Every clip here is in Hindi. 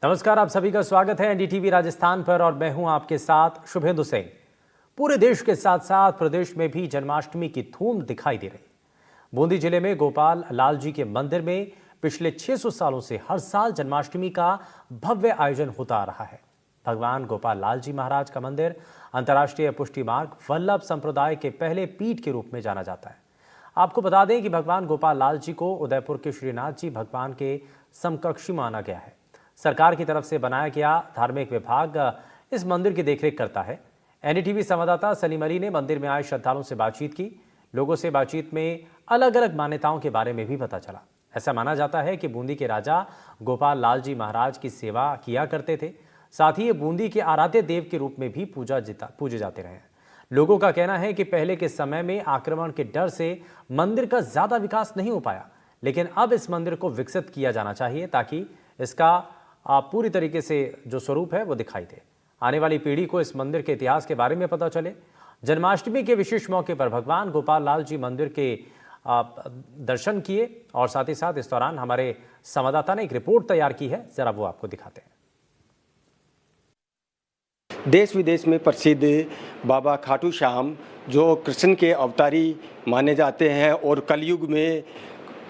नमस्कार, आप सभी का स्वागत है एनडीटीवी राजस्थान पर और मैं हूं आपके साथ शुभेंदु सिंह। पूरे देश के साथ साथ प्रदेश में भी जन्माष्टमी की धूम दिखाई दे रही। बूंदी जिले में गोपाल लाल जी के मंदिर में पिछले 600 सालों से हर साल जन्माष्टमी का भव्य आयोजन होता आ रहा है। भगवान गोपाल लाल जी महाराज का मंदिर अंतर्राष्ट्रीय पुष्टि मार्ग वल्लभ संप्रदाय के पहले पीठ के रूप में जाना जाता है। आपको बता दें कि भगवान गोपाल लाल जी को उदयपुर के श्रीनाथ जी भगवान के समकक्षी माना गया है। सरकार की तरफ से बनाया गया धार्मिक विभाग इस मंदिर की देखरेख करता है। एनडीटीवी संवाददाता सलीम अली ने मंदिर में आए श्रद्धालुओं से बातचीत की। लोगों से बातचीत में अलग अलग मान्यताओं के बारे में भी पता चला। ऐसा माना जाता है कि बूंदी के राजा गोपाल लाल जी महाराज की सेवा किया करते थे। साथ ही ये बूंदी के आराध्य देव के रूप में भी पूजे जाते रहे हैं। लोगों का कहना है कि पहले के समय में आक्रमण के डर से मंदिर का ज्यादा विकास नहीं हो पाया, लेकिन अब इस मंदिर को विकसित किया जाना चाहिए ताकि इसका पूरी तरीके से जो स्वरूप है वो दिखाई दे। आने वाली पीढ़ी को इस मंदिर के इतिहास के बारे में पता चले। जन्माष्टमी के विशेष मौके पर भगवान गोपाल लाल जी मंदिर के दर्शन किए और साथ ही साथ इस दौरान हमारे संवाददाता ने एक रिपोर्ट तैयार की है, जरा वो आपको दिखाते हैं। देश विदेश में प्रसिद्ध बाबा खाटू श्याम जो कृष्ण के अवतारी माने जाते हैं और कलयुग में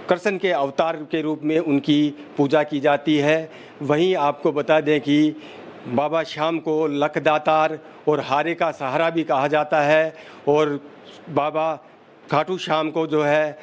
कृष्ण के अवतार के रूप में उनकी पूजा की जाती है। वहीं आपको बता दें कि बाबा श्याम को लखदातार और हारे का सहारा भी कहा जाता है और बाबा खाटू श्याम को जो है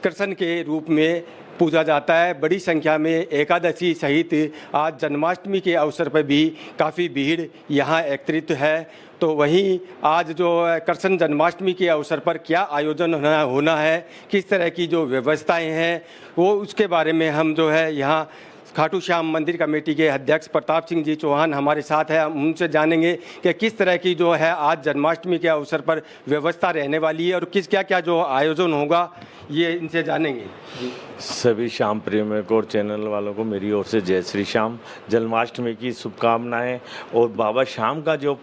कृष्ण के रूप में पूजा जाता है। बड़ी संख्या में एकादशी सहित आज जन्माष्टमी के अवसर पर भी काफ़ी भीड़ यहाँ एकत्रित है। तो वहीं आज जो कृष्ण जन्माष्टमी के अवसर पर क्या आयोजन होना है, किस तरह की जो व्यवस्थाएं हैं, वो उसके बारे में हम जो है यहाँ खाटू श्याम मंदिर कमेटी के अध्यक्ष प्रताप सिंह जी चौहान हमारे साथ है। हम उनसे जानेंगे कि किस तरह की जो है आज जन्माष्टमी के अवसर पर व्यवस्था रहने वाली है और क्या क्या जो आयोजन होगा, ये इनसे जानेंगे। सभी श्याम प्रेमियों को और चैनल वालों को मेरी ओर से जय श्री श्याम, जन्माष्टमी की शुभकामनाएं। और बाबा श्याम का जो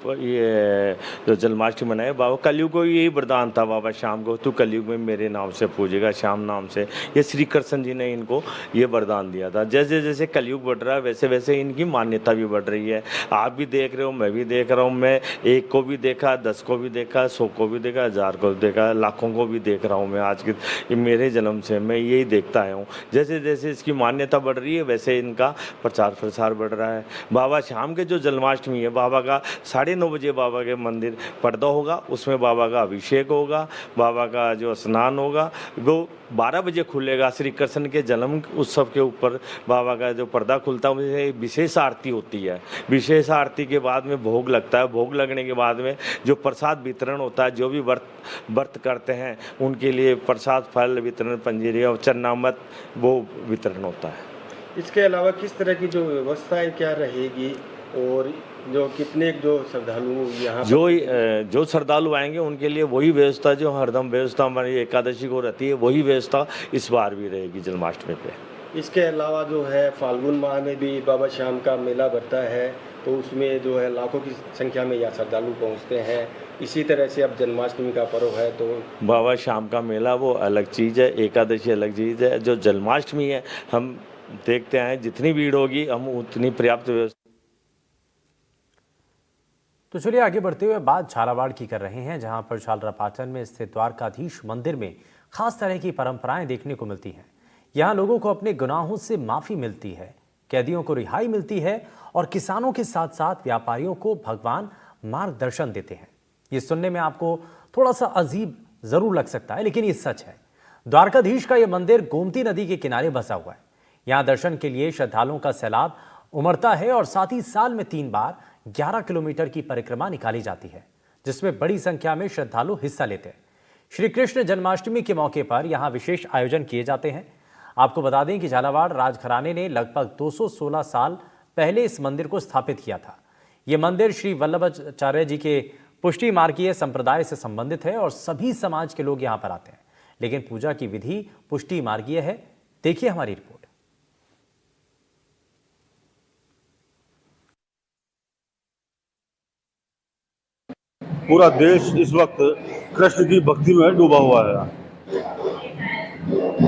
जन्माष्टमी मनाए, बाबा कलयुग को यही वरदान था बाबा श्याम को, तू कलयुग में मेरे नाम से पूजेगा, श्याम नाम से। ये श्री कृष्ण जी ने इनको ये वरदान दिया था। जैसे जैसे कलयुग बढ़ रहा है वैसे वैसे इनकी मान्यता भी बढ़ रही है। आप भी देख रहे हो, मैं भी देख रहा हूँ। मैं 1 को भी देखा, 10 को भी देखा, 100 को भी देखा, 1000 को भी देखा, लाखों को भी देख रहा हूँ। मैं आज के मेरे जन्म से मैं यही देखता आया हूँ। जैसे जैसे इसकी मान्यता बढ़ रही है वैसे इनका प्रचार प्रसार बढ़ रहा है। बाबा श्याम के जो जन्माष्टमी है, बाबा का 9:30 बजे बाबा के मंदिर पर्दा होगा, उसमें बाबा का अभिषेक होगा, बाबा का जो स्नान होगा वो 12 बजे खुलेगा। श्री कृष्ण के जन्म उत्सव के ऊपर बाबा का जो पर्दा खुलता है, विशेष आरती होती है। विशेष आरती के बाद में भोग लगता है। भोग लगने के बाद में जो प्रसाद वितरण होता है, जो भी व्रत करते हैं उनके लिए प्रसाद, फल वितरण, पंजीरी और चन्नामत वो वितरण होता है। इसके अलावा किस तरह की जो व्यवस्थाएं क्या रहेगी और जो कितने जो श्रद्धालु यहाँ जो श्रद्धालु आएंगे उनके लिए वही व्यवस्था जो हरदम व्यवस्था हमारी एकादशी को रहती है, वही व्यवस्था इस बार भी रहेगी जन्माष्टमी पे। इसके अलावा जो है फाल्गुन माह में भी बाबा श्याम का मेला बढ़ता है, तो उसमें जो है लाखों की संख्या में यहाँ श्रद्धालु पहुँचते हैं। इसी तरह से अब जन्माष्टमी का पर्व है तो बाबा श्याम का मेला वो अलग चीज़ है, एकादशी अलग चीज़ है। जो जन्माष्टमी है हम देखते हैं जितनी भीड़ होगी हम उतनी पर्याप्त व्यवस्था। तो चलिए आगे बढ़ते हुए बात झालावाड़ की कर रहे हैं, जहां पर झालरापाटन में स्थित द्वारकाधीश मंदिर में खास तरह की परंपराएं देखने को मिलती हैं। यहां लोगों को अपने गुनाहों से माफी मिलती है, कैदियों को रिहाई मिलती है और किसानों के साथ साथ व्यापारियों को भगवान मार्गदर्शन देते हैं। ये सुनने में आपको थोड़ा सा अजीब जरूर लग सकता है, लेकिन ये सच है। द्वारकाधीश का यह मंदिर गोमती नदी के किनारे बसा हुआ है। यहाँ दर्शन के लिए श्रद्धालुओं का सैलाब उमड़ता है और साथ ही साल में 3 बार 11 किलोमीटर की परिक्रमा निकाली जाती है, जिसमें बड़ी संख्या में श्रद्धालु हिस्सा लेते हैं। श्री कृष्ण जन्माष्टमी के मौके पर यहाँ विशेष आयोजन किए जाते हैं। आपको बता दें कि झालावाड़ राजघराने ने लगभग 216 साल पहले इस मंदिर को स्थापित किया था। यह मंदिर श्री वल्लभाचार्य जी के पुष्टि मार्गीय संप्रदाय से संबंधित है और सभी समाज के लोग यहाँ पर आते हैं, लेकिन पूजा की विधि पुष्टि मार्गीय है। देखिए हमारी रिपोर्ट। पूरा देश इस वक्त कृष्ण की भक्ति में डूबा हुआ है।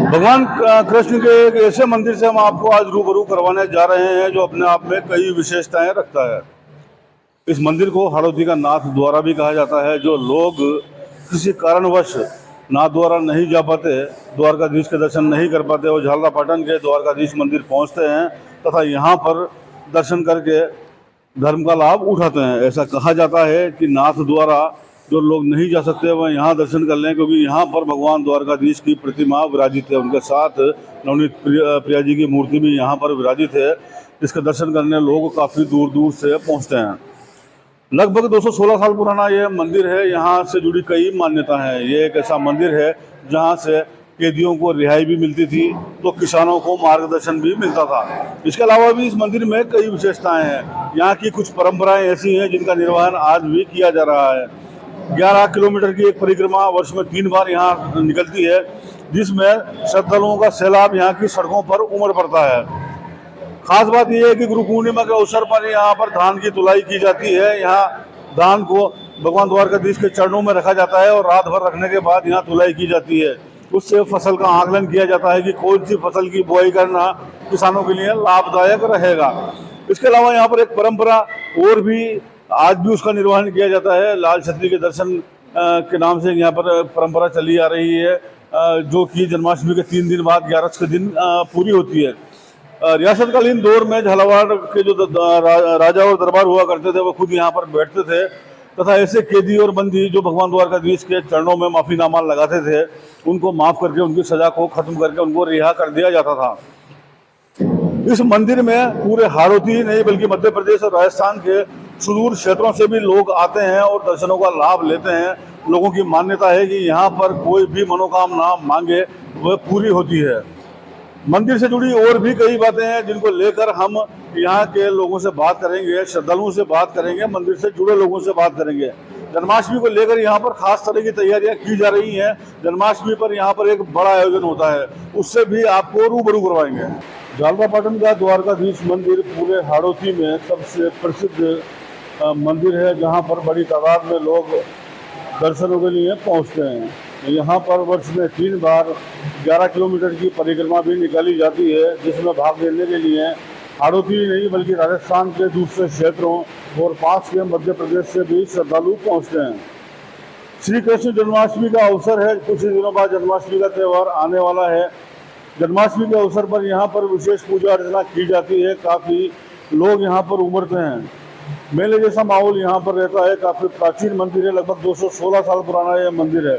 भगवान कृष्ण के एक ऐसे मंदिर से हम आपको आज रूबरू करवाने जा रहे हैं जो अपने आप में कई विशेषताएं रखता है। इस मंदिर को हाड़ौती का नाथ द्वारा भी कहा जाता है। जो लोग किसी कारणवश नाथ द्वारा नहीं जा पाते, द्वारकाधीश के दर्शन नहीं कर पाते, वो झालरापाटन के द्वारकाधीश मंदिर पहुंचते हैं तथा यहाँ पर दर्शन करके धर्म का लाभ उठाते हैं। ऐसा कहा जाता है कि नाथ द्वारा जो लोग नहीं जा सकते वह यहाँ दर्शन कर लें, क्योंकि यहाँ पर भगवान द्वारकाधीश की प्रतिमा विराजित है। उनके साथ नवनीत प्रिया जी की मूर्ति भी यहाँ पर विराजित है, जिसके दर्शन करने लोग काफ़ी दूर दूर से पहुँचते हैं। लगभग 216 साल पुराना ये मंदिर है। यहाँ से जुड़ी कई मान्यता हैं। ये एक ऐसा मंदिर है जहाँ से कैदियों को रिहाई भी मिलती थी, तो किसानों को मार्गदर्शन भी मिलता था। इसके अलावा भी इस मंदिर में कई विशेषताएं हैं। यहाँ की कुछ परंपराएं ऐसी हैं जिनका निर्वहन आज भी किया जा रहा है। 11 किलोमीटर की एक परिक्रमा वर्ष में 3 बार यहाँ निकलती है, जिसमें श्रद्धालुओं का सैलाब यहाँ की सड़कों पर उमड़ पड़ता है। खास बात यह है कि गुरु पूर्णिमा के अवसर पर यहाँ पर धान की तुलाई की जाती है। यहाँ धान को भगवान द्वारकाधीश के चरणों में रखा जाता है और रात भर रखने के बाद यहाँ तुलाई की जाती है। उससे फसल का आकलन किया जाता है कि कौन सी फसल की बुआई करना किसानों के लिए लाभदायक रहेगा। इसके अलावा यहाँ पर एक परंपरा और भी आज भी उसका निर्वहन किया जाता है। लाल छतरी के दर्शन के नाम से यहाँ पर परंपरा चली आ रही है, जो कि जन्माष्टमी के 3 दिन बाद 11 के दिन पूरी होती है। रियासतकालीन दौर में झालावाड़ के जो राजा और दरबार हुआ करते थे वो खुद यहाँ पर बैठते थे तथा ऐसे कैदी और बंदी जो भगवान द्वारकाधीश के चरणों में माफीनामा लगाते थे, उनको माफ करके उनकी सजा को खत्म करके उनको रिहा कर दिया जाता था। इस मंदिर में पूरे हाड़ौती ही नहीं बल्कि मध्य प्रदेश और राजस्थान के सुदूर क्षेत्रों से भी लोग आते हैं और दर्शनों का लाभ लेते हैं। लोगों की मान्यता है कि यहाँ पर कोई भी मनोकामना मांगे वह पूरी होती है। मंदिर से जुड़ी और भी कई बातें हैं जिनको लेकर हम यहाँ के लोगों से बात करेंगे, श्रद्धालुओं से बात करेंगे, मंदिर से जुड़े लोगों से बात करेंगे। जन्माष्टमी को लेकर यहाँ पर खास तरह की तैयारियां की जा रही हैं। जन्माष्टमी पर यहाँ पर एक बड़ा आयोजन होता है, उससे भी आपको रूबरू करवाएंगे। झालरापाटन का द्वारकाधीश मंदिर पूरे हाड़ौती में सबसे प्रसिद्ध मंदिर है, जहाँ पर बड़ी तादाद में लोग दर्शनों के लिए पहुँचते हैं। यहाँ पर वर्ष में 3 बार 11 किलोमीटर की परिक्रमा भी निकाली जाती है, जिसमें भाग लेने के लिए हाड़ौती नहीं बल्कि राजस्थान के दूसरे क्षेत्रों और पास के मध्य प्रदेश से भी श्रद्धालु पहुँचते हैं। श्री कृष्ण जन्माष्टमी का अवसर है। कुछ ही दिनों बाद जन्माष्टमी का त्यौहार आने वाला है। जन्माष्टमी के अवसर पर यहाँ पर विशेष पूजा अर्चना की जाती है। काफ़ी लोग यहाँ पर उमड़ते हैं। मेले जैसा माहौल यहाँ पर रहता है। काफ़ी प्राचीन मंदिर है, लगभग 216 साल पुराना यह मंदिर है,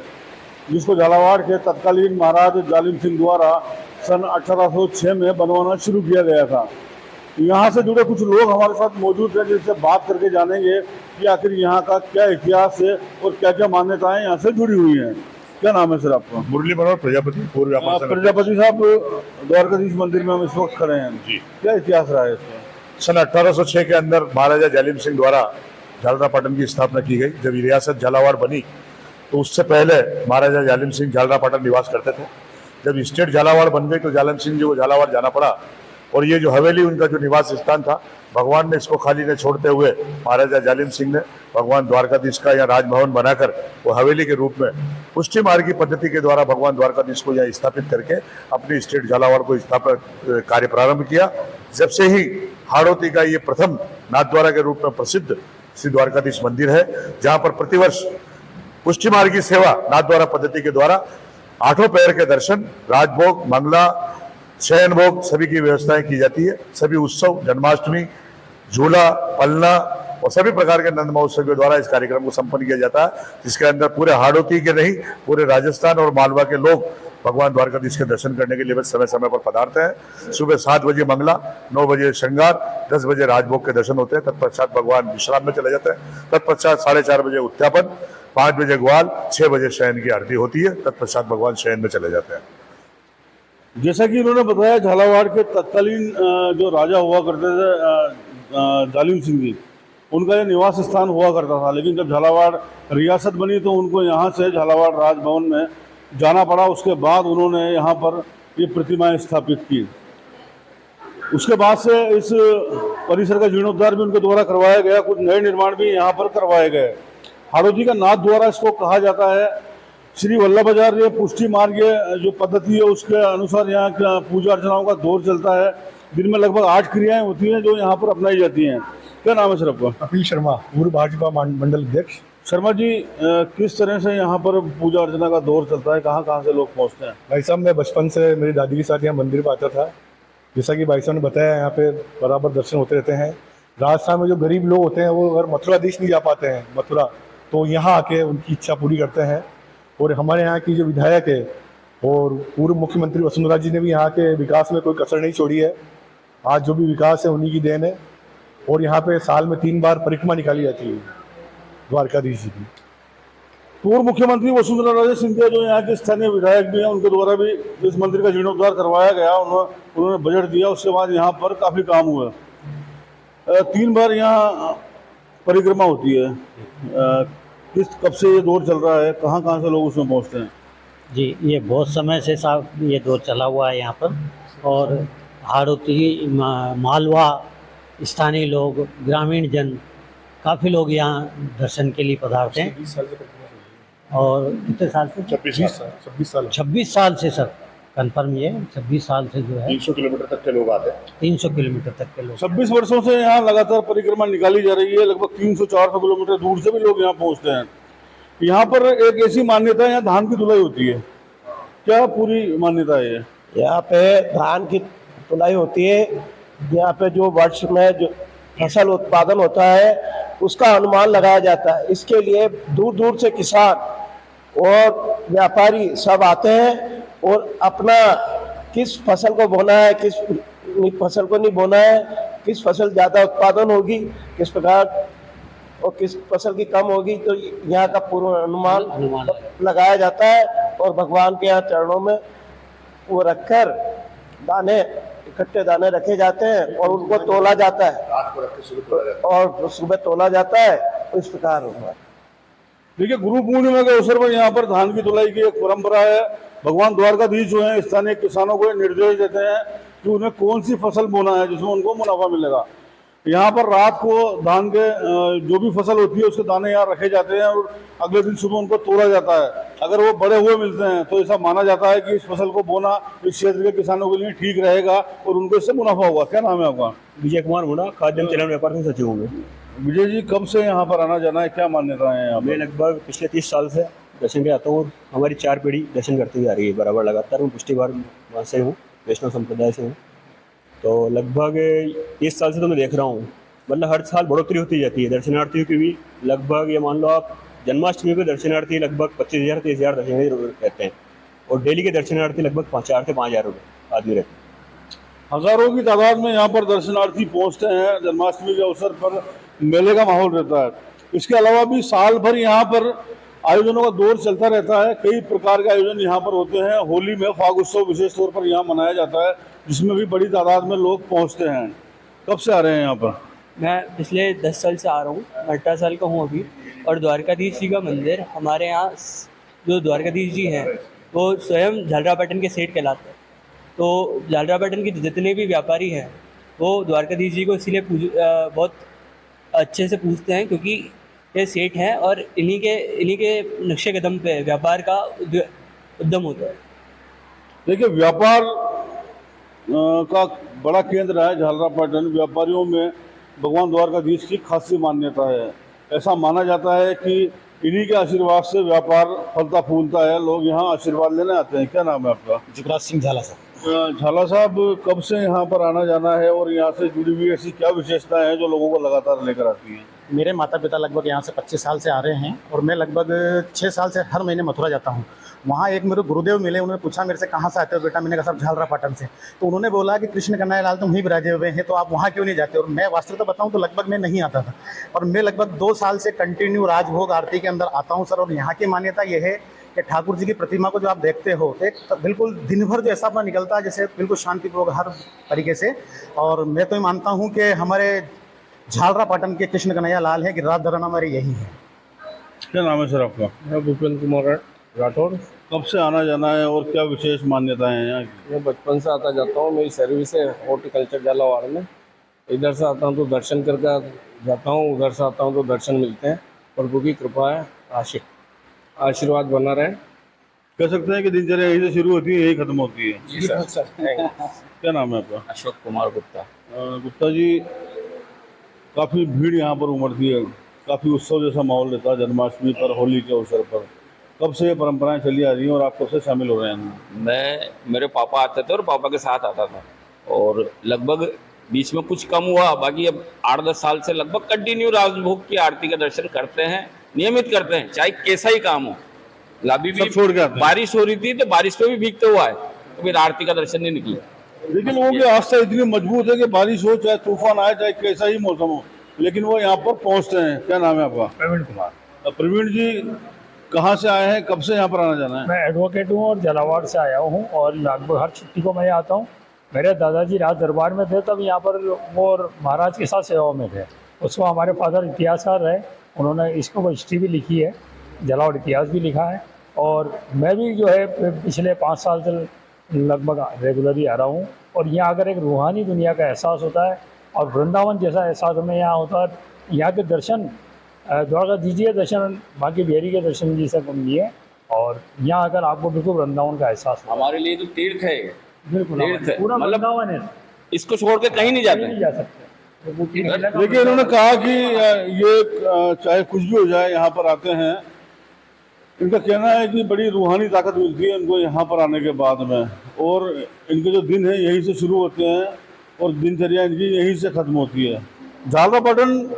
जिसको झालावाड़ के तत्कालीन महाराज जालिम सिंह द्वारा सन 1806 में बनवाना शुरू किया गया था। यहाँ से जुड़े कुछ लोग हमारे साथ मौजूद हैं, जिनसे बात करके जानेंगे कि आखिर यहाँ का क्या इतिहास है और क्या क्या मान्यताएं यहाँ से जुड़ी हुई हैं। क्या नाम है सर आपका? मुरली मनोहर प्रजापति, पूर्व व्यापार संगठन। प्रजापति साहब, द्वारकाधीश मंदिर में हम इस वक्त खड़े हैं जी, क्या इतिहास रहा है इसका? सन 1806 के अंदर महाराजा जालिम सिंह द्वारा झालरापाटन की स्थापना की गई। जब रियासत झालावाड़ बनी तो उससे पहले महाराजा जालिम सिंह झालरापाटन निवास करते थे। जब स्टेट झालावाड़ बन गई तो जालिम सिंह जी को झालावाड़ जाना पड़ा, और ये जो हवेली उनका जो निवास स्थान था, भगवान ने इसको खाली न छोड़ते हुए महाराजा जालिम सिंह ने भगवान द्वारकाधीश का यहाँ राजभवन बनाकर वो हवेली के रूप में पुष्टि मार्ग की पद्धति के द्वारा भगवान द्वारकाधीश को यहाँ स्थापित करके अपनी स्टेट झालावाड़ को स्थापना कार्य प्रारंभ किया। जब से ही हाड़ौती का ये प्रथम नाथद्वारा के रूप में प्रसिद्ध श्री द्वारकाधीश मंदिर है, जहाँ पर प्रतिवर्ष पुष्टि मार्ग की सेवा नाथद्वारा पद्धति के द्वारा 8 पैर के दर्शन, राजभोग, मंगला, शयन भोग सभी की व्यवस्थाएं की जाती है। सभी उत्सव, जन्माष्टमी, झूला, पलना और सभी प्रकार के नंद महोत्सव के द्वारा इस कार्यक्रम को संपन्न किया जाता है, जिसके अंदर पूरे हाड़ौती के नहीं पूरे राजस्थान और मालवा के लोग भगवान द्वारकाधीश के दर्शन करने के लिए समय समय पर पधारते हैं। सुबह 7 बजे मंगला, 9 बजे श्रृंगार, 10 बजे राजभोग के दर्शन होते हैं। तत्पश्चात भगवान विश्राम में चले जाते हैं। तत्पश्चात 4:30 बजे उत्थापन, 5 बजे ग्वाल, 6 बजे शयन की आरती होती है। तत्पश्चात भगवान शयन में चले जाते हैं। जैसा कि इन्होंने बताया, झालावाड़ के तत्कालीन जो राजा हुआ करते थे जालिम सिंह जी, उनका ये निवास स्थान हुआ करता था। लेकिन जब झालावाड़ रियासत बनी तो उनको यहाँ से झालावाड़ राजभवन में जाना पड़ा। उसके बाद उन्होंने यहाँ पर ये प्रतिमाएं स्थापित की। उसके बाद से इस परिसर का जीर्णोद्धार भी उनके द्वारा करवाया गया। कुछ नए निर्माण भी यहाँ पर करवाए गए। हाड़ौती का नाथ द्वारा इसको कहा जाता है। श्री वल्लभाचार्य पुष्टि मार्ग जो पद्धति है उसके अनुसार यहाँ का पूजा अर्चनाओं का दौर चलता है। दिन में लगभग 8 क्रियाएं होती हैं जो यहाँ पर अपनाई जाती हैं। क्या नाम है सर आपका? कपिल शर्मा, पूर्व भाजपा मंडल अध्यक्ष। शर्मा जी, किस तरह से यहाँ पर पूजा अर्चना का दौर चलता है, कहाँ कहाँ से लोग पहुँचते हैं? भाई साहब, मैं बचपन से मेरी दादी के साथ यहाँ मंदिर पर आता था। जैसा कि भाई साहब ने बताया, यहाँ पे बराबर दर्शन होते रहते हैं। राजस्थान में जो गरीब लोग होते हैं वो अगर मथुराधीश नहीं जा पाते हैं मथुरा, तो यहाँ आके उनकी इच्छा पूरी करते हैं। और हमारे यहाँ की जो विधायक है और पूर्व मुख्यमंत्री वसुंधरा जी ने भी यहाँ के विकास में कोई कसर नहीं छोड़ी है। आज जो भी विकास है उन्हीं की देन है। और यहाँ पे साल में 3 बार परिक्रमा निकाली जाती है द्वारकाधीश जी की। पूर्व मुख्यमंत्री वसुंधरा राजे सिंधिया जो यहाँ के स्थानीय विधायक भी हैं, उनके द्वारा भी इस मंदिर का जीर्णोद्धार करवाया गया। उन्होंने बजट दिया, उसके बाद यहाँ पर काफ़ी काम हुआ। 3 बार यहाँ परिक्रमा होती है। कब से ये दौर चल रहा है, कहाँ कहाँ से लोग उसमें पहुँचते हैं? जी, ये बहुत समय से साहब ये दौर चला हुआ है यहाँ पर। और हाड़ौती, मालवा, स्थानीय लोग, ग्रामीण जन, काफ़ी लोग यहाँ दर्शन के लिए पधारते हैं। 20 साल से और कितने साल से? 26 साल से सर, कन्फर्म ये 26 साल से जो है 300 किलोमीटर तक के लोग आते हैं। 300 किलोमीटर तक के लोग। 26 वर्षों से यहाँ लगातार परिक्रमा निकाली जा रही है। लगभग 300-400 किलोमीटर दूर से भी लोग यहाँ पहुँचते हैं। यहाँ पर एक ऐसी मान्यता है, यहाँ धान की धुलाई होती है। क्या पूरी मान्यता है ये? यहाँ पे धान की धुलाई होती है। यहाँ पे जो वर्ष में जो फसल उत्पादन होता है उसका अनुमान लगाया जाता है। इसके लिए दूर दूर से किसान और व्यापारी सब आते हैं और अपना किस फसल को बोना है, किस फसल को नहीं बोना है, किस फसल ज़्यादा उत्पादन होगी, किस प्रकार और किस फसल की कम होगी, तो यहाँ का पूर्व अनुमान लगाया जाता है। और भगवान के यहाँ चरणों में वो रखकर दाने, इकट्ठे दाने रखे जाते हैं और उनको तोला जाता है और सुबह तोला जाता है। तो इस प्रकार होगा। देखिए, गुरु पूर्णिमा के अवसर पर यहाँ पर धान की धुलाई की एक परंपरा है। भगवान द्वारकाधीश जो है स्थानीय किसानों को निर्देश देते हैं कि उन्हें कौन सी फसल बोना है जिसमें उनको मुनाफा मिलेगा। यहाँ पर रात को धान के जो भी फसल होती है उसके दाने यहाँ रखे जाते हैं और अगले दिन सुबह उनको तोड़ा जाता है। अगर वो बड़े हुए मिलते हैं तो ऐसा माना जाता है कि इस फसल को बोना इस क्षेत्र के किसानों के लिए ठीक रहेगा और उनको इससे मुनाफा होगा। क्या नाम है आपका? विजय कुमार मुंडा, खाद्य चलन व्यापार संघ सचिव हूँ। विजय जी, कब से यहाँ पर आना जाना है, क्या मान्यता है यहाँ मैं पर? लगभग पिछले 30 साल से दर्शन के आता हूँ। हमारी 4 पीढ़ी दर्शन करती आ रही है बराबर लगातार। मैं पुष्टि बार से हूँ, वैष्णव संप्रदाय से हूँ। तो लगभग 30 साल से तो मैं देख रहा हूँ, मतलब हर साल बढ़ोतरी होती जाती है दर्शनार्थियों की भी। लगभग ये मान लो आप जन्माष्टमी के दर्शनार्थी लगभग 25,000-30,000 दर्शनार्थी रहते हैं और डेली के दर्शनार्थी लगभग 4,000 से 5,000 आदमी रहते हैं। हजारों की तादाद में यहाँ पर दर्शनार्थी पहुँचते हैं। जन्माष्टमी के अवसर पर मेले का माहौल रहता है। इसके अलावा भी साल भर यहाँ पर आयोजनों का दौर चलता रहता है। कई प्रकार के आयोजन यहाँ पर होते हैं। होली में फाग उत्सव विशेष तौर पर यहाँ मनाया जाता है जिसमें भी बड़ी तादाद में लोग पहुँचते हैं। कब से आ रहे हैं यहाँ पर? मैं पिछले 10 साल से आ रहा हूँ, 18 साल का हूँ अभी। और द्वारकाधीश जी का मंदिर, हमारे यहाँ जो द्वारकाधीश जी हैं वो स्वयं झालरापाटन के सेठ कहलाते हैं। तो झालरापाटन के जितने भी व्यापारी हैं वो द्वारकाधीश जी को इसीलिए बहुत अच्छे से पूजते हैं क्योंकि ये सेठ हैं और इन्हीं के नक्शे कदम पे व्यापार का उद्यम होता है। देखिए, व्यापार का बड़ा केंद्र है झालरापाटन। व्यापारियों में भगवान द्वारकाधीश की खासी मान्यता है। ऐसा माना जाता है कि इन्हीं के आशीर्वाद से व्यापार फलता फूलता है। लोग यहाँ आशीर्वाद लेने आते हैं। क्या नाम है आपका? जुगराज सिंह झाला साहब। झाला साहब, कब से यहाँ पर आना जाना है और यहाँ से जुड़ी हुई ऐसी क्या विशेषताएं हैं जो लोगों को लगातार लेकर आती हैं? मेरे माता पिता लगभग यहाँ से 25 साल से आ रहे हैं और मैं लगभग 6 साल से हर महीने मथुरा जाता हूँ। वहाँ एक मेरे गुरुदेव मिले, उन्होंने पूछा मेरे से कहाँ से आते हो बेटा? मैंने कहा सर झालरापाटन से। तो उन्होंने बोला कि कृष्ण कन्हैया लाल तुम वहीं विराजे हुए हैं, तो आप वहाँ क्यों नहीं जाते? और मैं वास्तविकता बताऊँ तो लगभग मैं नहीं आता था और मैं लगभग 2 साल से कंटिन्यू राजभोग आरती के अंदर आता हूँ सर। और यहाँ की मान्यता ये है कि ठाकुर जी की प्रतिमा को जो आप देखते हो एक बिल्कुल दिन भर जो ऐसा अपना निकलता है जैसे बिल्कुल शांतिपूर्वक हर तरीके से। और मैं तो मानता हूँ कि हमारे झालरापाटन के कृष्ण कन्हैया लाल है, गिरिराज धरन हमारे यही है। क्या नाम है सर आपका? मैं भूपेंद्र कुमार राठौर। कब से आना जाना है और क्या विशेष मान्यताएं हैं यहाँ की? मैं बचपन से आता जाता हूँ। मेरी सर्विस है हॉर्टिकल्चर झालावाड़ में। इधर से आता हूँ तो दर्शन करके जाता हूँ, उधर से आता हूँ तो दर्शन मिलते हैं। प्रभु की कृपा है, आशीर्वाद बना रहे। कह सकते हैं कि दिनचर्या यही से शुरू होती है, यही खत्म होती है। जी सर। क्या नाम है आपका? अशोक कुमार गुप्ता। गुप्ता जी, काफ़ी भीड़ यहाँ पर उमड़ती है, काफ़ी उत्सव जैसा माहौल रहता है जन्माष्टमी पर, होली के अवसर पर। कब से ये परंपराएं चली आ रही हैं और आप कब से शामिल हो रहे हैं? मेरे पापा आते थे और पापा के साथ आता था, और लगभग बीच में कुछ कम हुआ, बाकी अब 8-10 साल से लगभग कंटिन्यू राजभोग की आरती का दर्शन करते हैं, नियमित करते हैं, चाहे कैसा ही काम हो। अभी भी छोड़ के आते हैं। बारिश हो रही थी तो बारिश पे भी भीगते हुआ है, तो फिर आरती का दर्शन नहीं निकला। लेकिन लोगों की आस्था इतनी मजबूत है कि बारिश हो, चाहे तूफान आए, चाहे कैसा ही मौसम हो, लेकिन वो यहाँ पर पहुँचते हैं। क्या नाम है आपका? प्रवीण कुमार। प्रवीण जी, कहाँ से आए हैं, कब से यहाँ पर आना जाना है? मैं एडवोकेट हूँ और झालावाड़ से आया हूँ, और लगभग हर छुट्टी को मैं आता हूँ। मेरे दादाजी राज दरबार में थे, तब यहाँ पर वो महाराज के साथ सेवा में थे। उसको हमारे फादर इतिहासकार रहे, उन्होंने इसको हिस्ट्री भी लिखी है, झालावाड़ इतिहास भी लिखा है। और मैं भी जो है पिछले 5 साल से लगभग रेगुलरली आ रहा हूँ, और यहाँ अगर एक रूहानी दुनिया का एहसास होता है और वृंदावन जैसा एहसास हमें यहाँ होता है। यहाँ के दर्शन द्वारकाधीश जी के दर्शन, बाकी बिहारी के दर्शन जी से कम नहीं है, और यहाँ आकर आपको बिल्कुल वृंदावन का एहसास होगा। हमारे लिए तो तीर्थ है ये, बिल्कुल तीर्थ है, पूरा मतलब वृंदावन है, इसको छोड़ के कहीं नहीं जाते। नहीं जा सकते। देखिए, इन्होंने कहा कि ये चाहे कुछ भी हो जाए यहाँ पर आते हैं, इनका कहना है कि बड़ी रूहानी ताकत मिलती है इनको यहाँ पर आने के बाद में, और इनके जो दिन है यहीं से शुरू होते हैं और दिनचर्या इनकी यहीं से खत्म होती है। झालरापाटन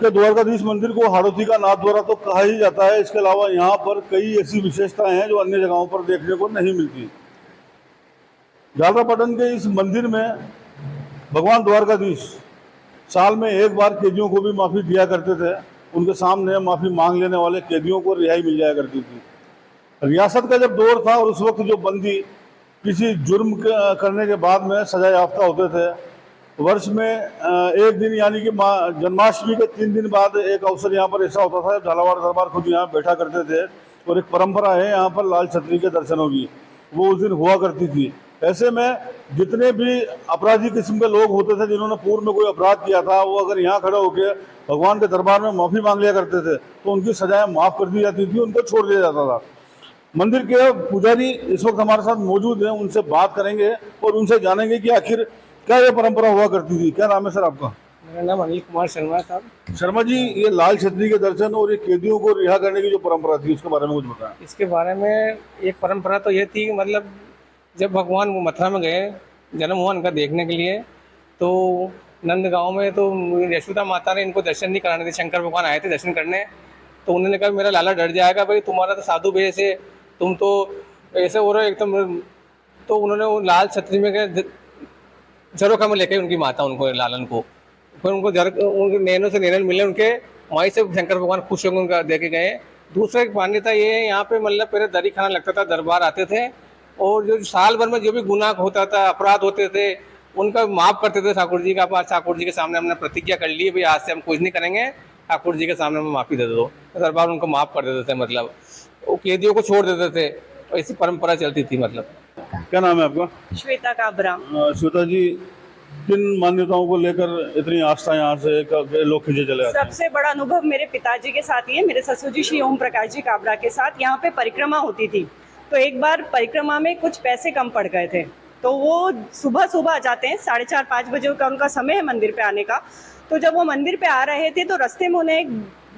के द्वारकाधीश मंदिर को हाड़ौती का नाथ द्वारा तो कहा ही जाता है, इसके अलावा यहाँ पर कई ऐसी विशेषताएं हैं जो अन्य जगहों पर देखने को नहीं मिलती। झालरापाटन के इस मंदिर में भगवान द्वारकाधीश साल में एक बार कैदियों को भी माफ़ी दिया करते थे। उनके सामने माफ़ी मांग लेने वाले कैदियों को रिहाई मिल जाया करती थी। रियासत का जब दौर था और उस वक्त जो बंदी किसी जुर्म करने के बाद में सजा याफ्ता होते थे, वर्ष में एक दिन यानी कि जन्माष्टमी के 3 दिन बाद एक अवसर यहाँ पर ऐसा होता था, झालावाड़ दरबार खुद यहाँ बैठा करते थे, और एक परंपरा है यहाँ पर लाल छतरी के दर्शनों की, वो उस दिन हुआ करती थी। ऐसे में जितने भी अपराधी किस्म के लोग होते थे जिन्होंने पूर्व में कोई अपराध किया था, वो अगर यहाँ खड़े होकर भगवान के दरबार में माफ़ी मांग लिया करते थे तो उनकी सजाएं माफ़ कर दी जाती थी, उनको छोड़ दिया जाता था। मंदिर के पुजारी इस वक्त हमारे साथ मौजूद हैं, उनसे बात करेंगे और उनसे जानेंगे कि आखिर क्या ये परंपरा हुआ करती थी। क्या नाम है सर आपका? मेरा नाम अनिल कुमार शर्मा साहब। शर्मा जी, ये लाल छतरी के दर्शन और ये कैदियों को रिहा करने की जो परंपरा थी उसके बारे में कुछ बताएं। इसके बारे में एक परंपरा तो ये थी कि मतलब जब भगवान वो मथुरा में गए जन्म हुआ उनका देखने के लिए, तो नंदगांव में तो यशोदा माता ने इनको दर्शन नहीं कराने थे। शंकर भगवान आए थे दर्शन करने, तो उन्होंने कहा मेरा लाला डर जाएगा, भाई तुम्हारा तो साधु भेष है, तुम तो ऐसे हो रहे हो एकदम। तो उन्होंने वो लाल छतरी में गए, झरोखा में लेके उनकी माता उनको लालन को, फिर उनको उनके नैनों से नैनन मिले उनके, वहीं से शंकर भगवान खुश होकर उनका दे के गए। दूसरा एक मान्यता ये है, यहाँ पे मतलब पहले दरी खाना लगता था, दरबार आते थे, और जो साल भर में जो भी गुनाह होता था, अपराध होते थे, उनका माफ़ करते थे ठाकुर जी का पास। ठाकुर जी के सामने हमने प्रतिज्ञा कर ली भाई आज से हम कुछ नहीं करेंगे, ठाकुर जी के सामने हमें माफ़ी दे दो, तो दरबार उनको माफ़ कर देते थे, मतलब वो कैदियों को छोड़ देते थे, और ऐसी परंपरा चलती थी। मतलब क्या नाम है आपका? श्वेता काबरा। श्वेता जी, किन मान्यताओं को लेकर इतनी आस्था यहाँ से लोग खींचे चले आते हैं? सबसे बड़ा अनुभव मेरे पिताजी के साथ ही है, मेरे ससुर जी श्री ओम प्रकाश जी काबरा के साथ। यहाँ पे परिक्रमा होती थी, तो एक बार परिक्रमा में कुछ पैसे कम पड़ गए थे, तो वो सुबह सुबह आ जाते हैं, 4:30-5 बजे का उनका समय है मंदिर पे आने का। तो जब वो मंदिर पे आ रहे थे तो रास्ते में उन्हें एक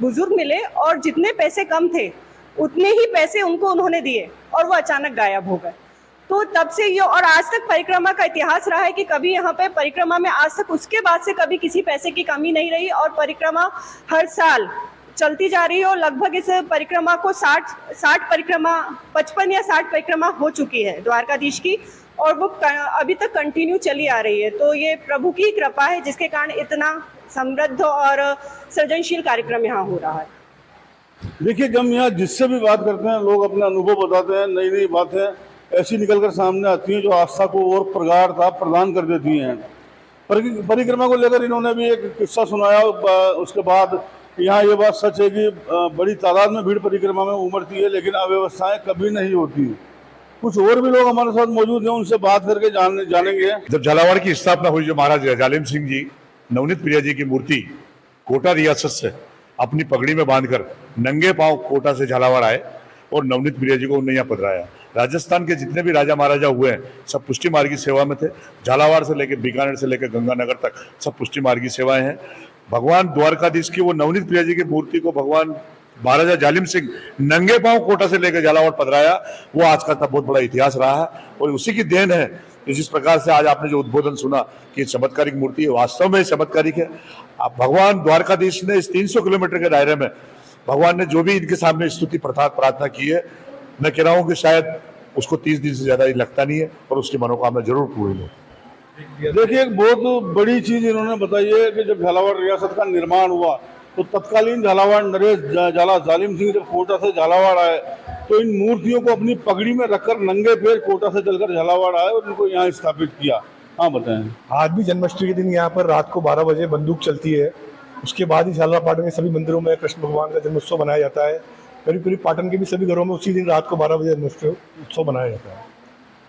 बुजुर्ग मिले, और जितने पैसे कम थे उतने ही पैसे उनको उन्होंने दिए, और वो अचानक गायब हो गए। तो तब से ये, और आज तक परिक्रमा का इतिहास रहा है कि कभी यहाँ पे परिक्रमा में आज तक उसके बाद से कभी किसी पैसे की कमी नहीं रही, और परिक्रमा हर साल चलती जा रही है। और लगभग इस परिक्रमा को 55 या 60 परिक्रमा हो चुकी है द्वारकाधीश की, और वो अभी तक कंटिन्यू चली आ रही है। तो ये प्रभु की कृपा है जिसके कारण इतना समृद्ध और सृजनशील कार्यक्रम यहाँ हो रहा है। देखिए, जब यहाँ जिससे भी बात करते हैं लोग अपने अनुभव बताते हैं, नई नई बातें ऐसी निकलकर सामने आती हैं जो आस्था को और प्रगाढ़ता प्रदान कर देती हैं। परिक्रमा को लेकर इन्होंने भी एक किस्सा सुनाया। उसके बाद यहाँ ये बात सच है कि बड़ी तादाद में भीड़ परिक्रमा में उमड़ती है, लेकिन अव्यवस्थाएं कभी नहीं होती। कुछ और भी लोग हमारे साथ मौजूद हैं, उनसे बात करके जानेंगे। जब झालावाड़ की स्थापना हुई, जो महाराज जालिम सिंह जी नवनीत प्रिया जी की मूर्ति कोटा रियासत से अपनी पगड़ी में बांधकर नंगे पांव कोटा से झालावाड़ आए और नवनीत प्रिया जी को उन्हें यहाँ पधराया। राजस्थान के जितने भी राजा महाराजा हुए हैं सब पुष्टि मार्ग की सेवा में थे। झालावाड़ से लेकर बीकानेर से लेकर गंगानगर तक सब पुष्टि मार्ग की सेवाएं हैं। भगवान द्वारकाधीश की वो नवनीत प्रिया जी की मूर्ति को भगवान महाराजा जालिम सिंह नंगे पांव कोटा से लेकर झालावाड़ पधराया, वो आज का बहुत बड़ा इतिहास रहा है और उसी की देन है कि जिस प्रकार से आज आपने जो उद्बोधन सुना कि चमत्कारिक मूर्ति है, वास्तव में चमत्कारिक है। आप भगवान द्वारकाधीश ने इस 300 किलोमीटर के दायरे में भगवान ने जो भी इनके सामने स्तुति प्रार्थना की है, मैं कह रहा हूँ कि शायद उसको 30 दिन से ज्यादा ही लगता नहीं है और उसकी मनोकामना जरूर पूरी हो। देखिए, एक बहुत बड़ी चीज इन्होंने बताई है कि जब झालावाड़ रियासत का निर्माण हुआ तो तत्कालीन झालावाड़ नरेश झाला जालिम सिंह जब कोटा से झालावाड़ आए तो इन मूर्तियों को अपनी पगड़ी में रखकर नंगे पैर कोटा से चलकर झालावाड़ आए और इनको यहाँ स्थापित किया। हाँ बताएं। आज भी जन्माष्टमी के दिन यहाँ पर रात को 12 बजे बंदूक चलती है। उसके बाद ही झालरा पाटन के सभी मंदिरों में कृष्ण भगवान का जन्मोत्सव मनाया जाता है। करीब करीब पाटन के भी सभी घरों में उसी दिन रात को 12 बजे जन्मोत्सव मनाया जाता है।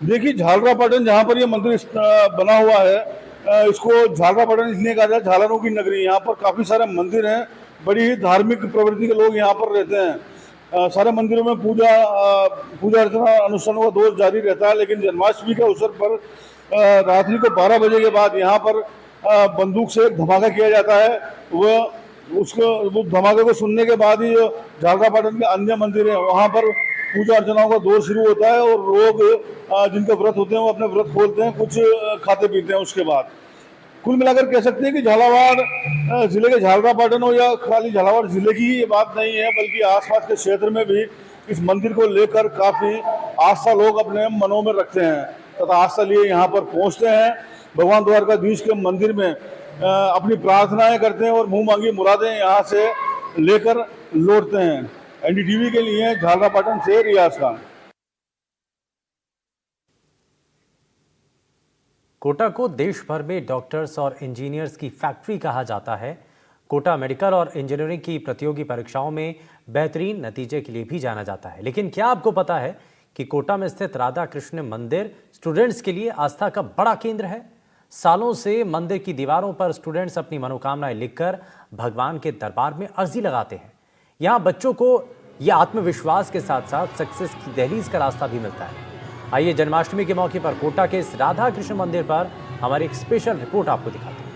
देखिए, झालरा पाटन जहाँ पर ये मंदिर बना हुआ है, इसको झालरा पाटन इसलिए कहा जाता है झालरों की नगरी। यहाँ पर काफ़ी सारे मंदिर हैं, बड़ी ही धार्मिक प्रवृत्ति के लोग यहाँ पर रहते हैं। सारे मंदिरों में पूजा अर्चना अनुष्ठानों का दौर जारी रहता है, लेकिन जन्माष्टमी के अवसर पर रात्रि को 12 बजे के बाद यहाँ पर बंदूक से एक धमाका किया जाता है। वो धमाके को सुनने के बाद ही झालरा पाटन के अन्य मंदिर हैं वहाँ पर पूजा अर्चनाओं का दौर शुरू होता है और लोग जिनके व्रत होते हैं वो अपने व्रत खोलते हैं, कुछ खाते पीते हैं। उसके बाद कुल मिलाकर कह सकते हैं कि झालावाड़ जिले के झालरा पाटन हो या खाली झालावाड़ जिले की ही ये बात नहीं है, बल्कि आसपास के क्षेत्र में भी इस मंदिर को लेकर काफ़ी आस्था लोग अपने मनों में रखते हैं तथा आस्था लिए यहाँ पर पहुँचते हैं। भगवान द्वारकाधीश के मंदिर में अपनी प्रार्थनाएं करते हैं और मुँह मांगी मुरादें यहाँ से लेकर लौटते हैं। एनडीटीवी के लिए झालरा पाटन से रियाज खान। कोटा को देश भर में डॉक्टर्स और इंजीनियर्स की फैक्ट्री कहा जाता है। कोटा मेडिकल और इंजीनियरिंग की प्रतियोगी परीक्षाओं में बेहतरीन नतीजे के लिए भी जाना जाता है। लेकिन क्या आपको पता है कि कोटा में स्थित राधा कृष्ण मंदिर स्टूडेंट्स के लिए आस्था का बड़ा केंद्र है। सालों से मंदिर की दीवारों पर स्टूडेंट्स अपनी मनोकामनाएं लिखकर भगवान के दरबार में अर्जी लगाते हैं। यहाँ बच्चों को यह आत्मविश्वास के साथ साथ सक्सेस की दहलीज का रास्ता भी मिलता है। आइए जन्माष्टमी के मौके पर कोटा के इस राधा कृष्ण मंदिर पर हमारी एक स्पेशल रिपोर्ट आपको दिखाते हैं।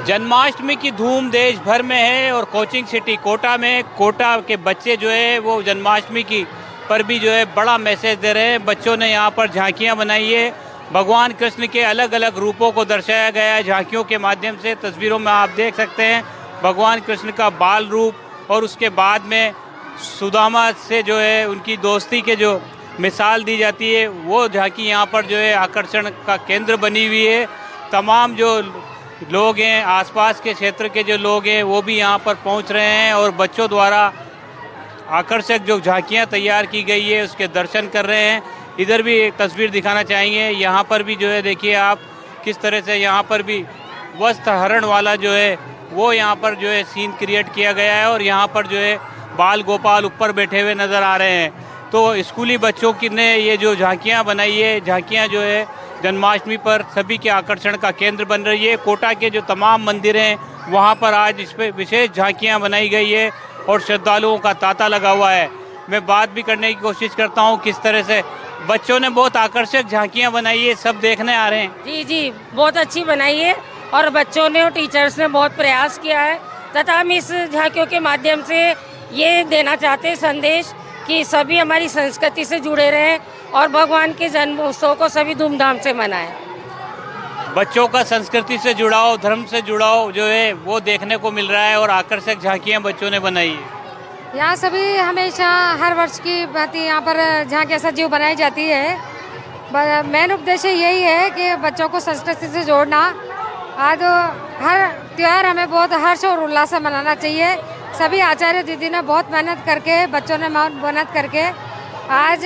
जन्माष्टमी की धूम देश भर में है और कोचिंग सिटी कोटा में कोटा के बच्चे जो है वो जन्माष्टमी की पर भी जो है बड़ा मैसेज दे रहे हैं। बच्चों ने यहाँ पर झांकियाँ बनाई है, भगवान कृष्ण के अलग अलग रूपों को दर्शाया गया है झांकियों के माध्यम से। तस्वीरों में आप देख सकते हैं भगवान कृष्ण का बाल रूप और उसके बाद में सुदामा से जो है उनकी दोस्ती के जो मिसाल दी जाती है वो झांकी यहाँ पर जो है आकर्षण का केंद्र बनी हुई है। तमाम जो लोग हैं आसपास के क्षेत्र के जो लोग हैं वो भी यहाँ पर पहुँच रहे हैं और बच्चों द्वारा आकर्षक जो झांकियाँ तैयार की गई है उसके दर्शन कर रहे हैं। इधर भी एक तस्वीर दिखाना चाहेंगे, यहाँ पर भी जो है देखिए आप किस तरह से यहाँ पर भी वस्त्र हरण वाला जो है वो यहाँ पर जो है सीन क्रिएट किया गया है और यहाँ पर जो है बाल गोपाल ऊपर बैठे हुए नज़र आ रहे हैं। तो स्कूली बच्चों की ने ये जो झांकियाँ बनाई है, झांकियाँ जो है जन्माष्टमी पर सभी के आकर्षण का केंद्र बन रही है। कोटा के जो तमाम मंदिर हैं वहाँ पर आज इस पर विशेष झांकियाँ बनाई गई है और श्रद्धालुओं का तांता लगा हुआ है। मैं बात भी करने की कोशिश करता हूँ किस तरह से बच्चों ने बहुत आकर्षक झांकियाँ बनाई है, सब देखने आ रहे हैं। जी जी, बहुत अच्छी बनाई है और बच्चों ने और टीचर्स ने बहुत प्रयास किया है तथा हम इस झांकियों के माध्यम से ये देना चाहते हैं संदेश कि सभी हमारी संस्कृति से जुड़े रहें और भगवान के जन्म उत्सव को सभी धूमधाम से मनाएं। बच्चों का संस्कृति से जुड़ाव, धर्म से जुड़ाव जो है वो देखने को मिल रहा है और आकर्षक झांकियाँ बच्चों ने बनाई है। यहाँ सभी हमेशा हर वर्ष की भांति यहाँ पर झांकियाँ सजीव बनाई जाती है। मेन उद्देश्य यही है कि बच्चों को संस्कृति से जोड़ना। आज हर त्यौहार हमें बहुत हर्ष और उल्लास से मनाना चाहिए। सभी आचार्य दीदी ने बहुत मेहनत करके, बच्चों ने मेहनत करके आज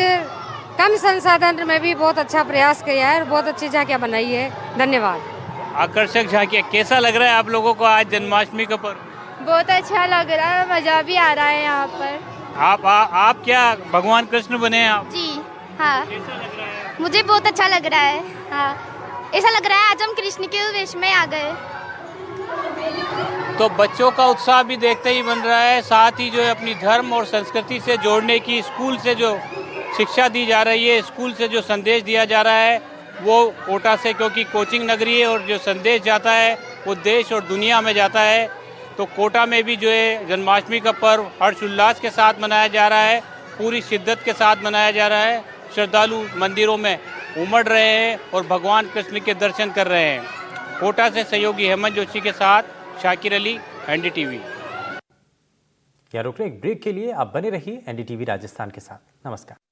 कम संसाधन में भी बहुत अच्छा प्रयास किया है और बहुत अच्छी झांकियाँ बनाई है। धन्यवाद। आकर्षक झांकियाँ, कैसा लग रहा है आप लोगों को आज जन्माष्टमी का पर्व? बहुत अच्छा लग रहा है, मजा भी आ रहा है यहाँ पर। आप क्या भगवान कृष्ण बने हैं आप? जी हाँ। कैसा लग रहा है? मुझे बहुत अच्छा लग रहा है। हाँ, ऐसा लग रहा है आज हम कृष्ण के वेश में आ गए। तो बच्चों का उत्साह भी देखते ही बन रहा है, साथ ही जो है अपनी धर्म और संस्कृति से जोड़ने की स्कूल से जो शिक्षा दी जा रही है, स्कूल से जो संदेश दिया जा रहा है वो कोटा से, क्योंकि कोचिंग नगरी है और जो संदेश जाता है वो देश और दुनिया में जाता है। तो कोटा में भी जो है जन्माष्टमी का पर्व हर्षोल्लास के साथ मनाया जा रहा है, पूरी शिद्दत के साथ मनाया जा रहा है। श्रद्धालु मंदिरों में उमड़ रहे हैं और भगवान कृष्ण के दर्शन कर रहे हैं। कोटा से सहयोगी हेमंत जोशी के साथ शाकिर अली, एनडीटीवी। क्या रुक रहे एक ब्रेक के लिए? आप बने रहिए एनडीटीवी राजस्थान के साथ। नमस्कार।